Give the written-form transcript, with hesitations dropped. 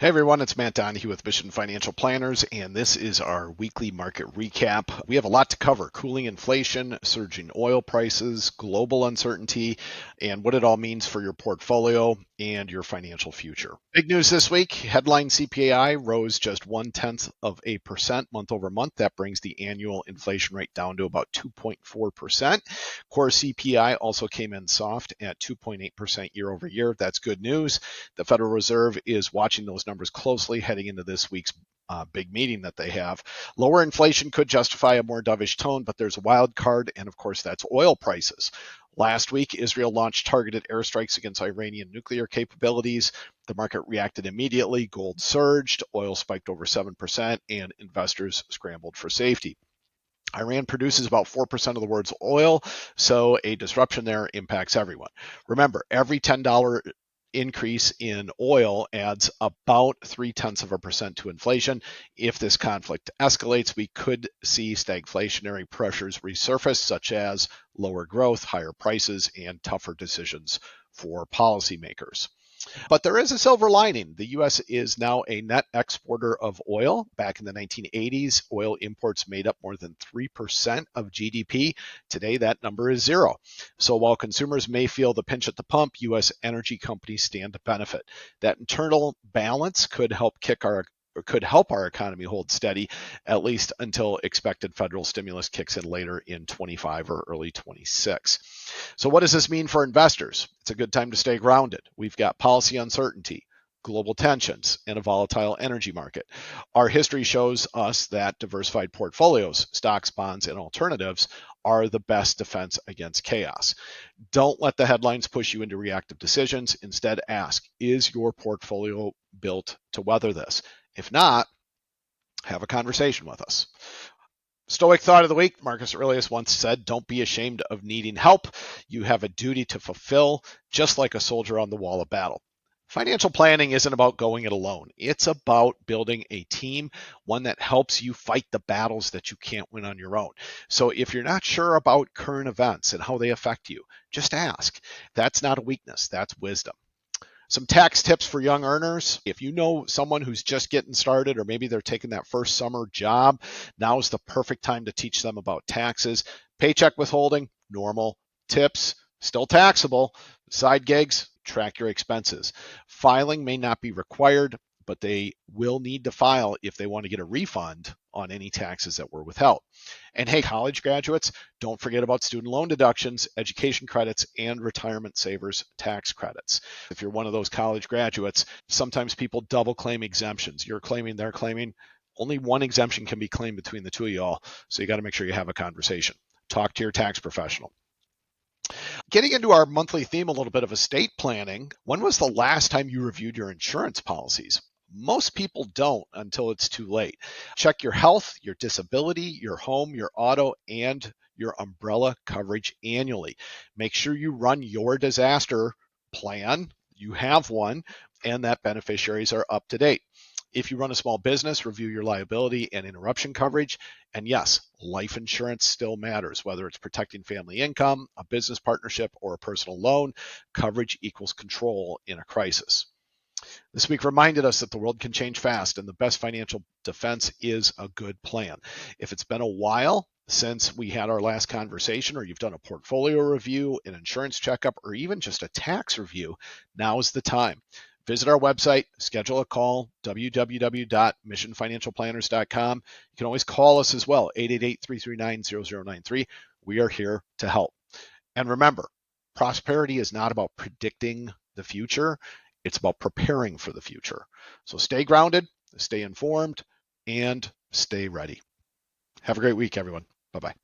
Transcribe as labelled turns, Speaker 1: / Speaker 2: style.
Speaker 1: Hey everyone, it's Matt Donaghue with Mission Financial Planners, and this is our weekly market recap. We have a lot to cover: cooling inflation, surging oil prices, global uncertainty, and what it all means for your portfolio and your financial future. Big news this week: headline CPI rose just 0.1% month over month. That brings the annual inflation rate down to about 2.4%. Core CPI also came in soft at 2.8% year over year. That's good news. The Federal Reserve is watching those numbers closely heading into this week's big meeting that they have. Lower inflation could justify a more dovish tone, but there's a wild card, and of course, that's oil prices. Last week, Israel launched targeted airstrikes against Iranian nuclear capabilities. The market reacted immediately. Gold surged, oil spiked over 7%, and investors scrambled for safety. Iran produces about 4% of the world's oil, so a disruption there impacts everyone. Remember, every $10 increase in oil adds about 0.3% to inflation. If this conflict escalates, we could see stagflationary pressures resurface, such as lower growth, higher prices, and tougher decisions for policymakers. But there is a silver lining. The U.S. is now a net exporter of oil. Back in the 1980s, oil imports made up more than 3% of GDP. Today, that number is zero. So while consumers may feel the pinch at the pump, U.S. energy companies stand to benefit. That internal balance could help our economy hold steady, at least until expected federal stimulus kicks in later in 25 or early 26. So what does this mean for investors? It's a good time to stay grounded. We've got policy uncertainty, global tensions, and a volatile energy market. Our history shows us that diversified portfolios, stocks, bonds, and alternatives are the best defense against chaos. Don't let the headlines push you into reactive decisions. Instead, ask, is your portfolio built to weather this? If not, have a conversation with us. Stoic thought of the week: Marcus Aurelius once said, "Don't be ashamed of needing help. You have a duty to fulfill, just like a soldier on the wall of battle." Financial planning isn't about going it alone. It's about building a team, one that helps you fight the battles that you can't win on your own. So if you're not sure about current events and how they affect you, just ask. That's not a weakness, that's wisdom. Some tax tips for young earners. If you know someone who's just getting started, or maybe they're taking that first summer job, now is the perfect time to teach them about taxes. Paycheck withholding, normal. Tips, still taxable. Side gigs, track your expenses. Filing may not be required, but they will need to file if they want to get a refund on any taxes that were withheld. And hey, college graduates, don't forget about student loan deductions, education credits, and retirement savers tax credits. If you're one of those college graduates, sometimes people double claim exemptions. You're claiming, they're claiming. Only one exemption can be claimed between the two of y'all, so you got to make sure you have a conversation. Talk to your tax professional. Getting into our monthly theme, a little bit of estate planning. When was the last time you reviewed your insurance policies? Most people don't until it's too late. Check your health, your disability, your home, your auto, and your umbrella coverage annually. Make sure you run your disaster plan. You have one, and that beneficiaries are up to date. If you run a small business, review your liability and interruption coverage. And yes, life insurance still matters, whether it's protecting family income, a business partnership, or a personal loan. Coverage equals control in a crisis. This week reminded us that the world can change fast, and the best financial defense is a good plan. If it's been a while since we had our last conversation, or you've done a portfolio review, an insurance checkup, or even just a tax review, now's the time. Visit our website, schedule a call, www.missionfinancialplanners.com. You can always call us as well, 888-339-0093. We are here to help. And remember, prosperity is not about predicting the future. It's about preparing for the future. So stay grounded, stay informed, and stay ready. Have a great week, everyone. Bye-bye.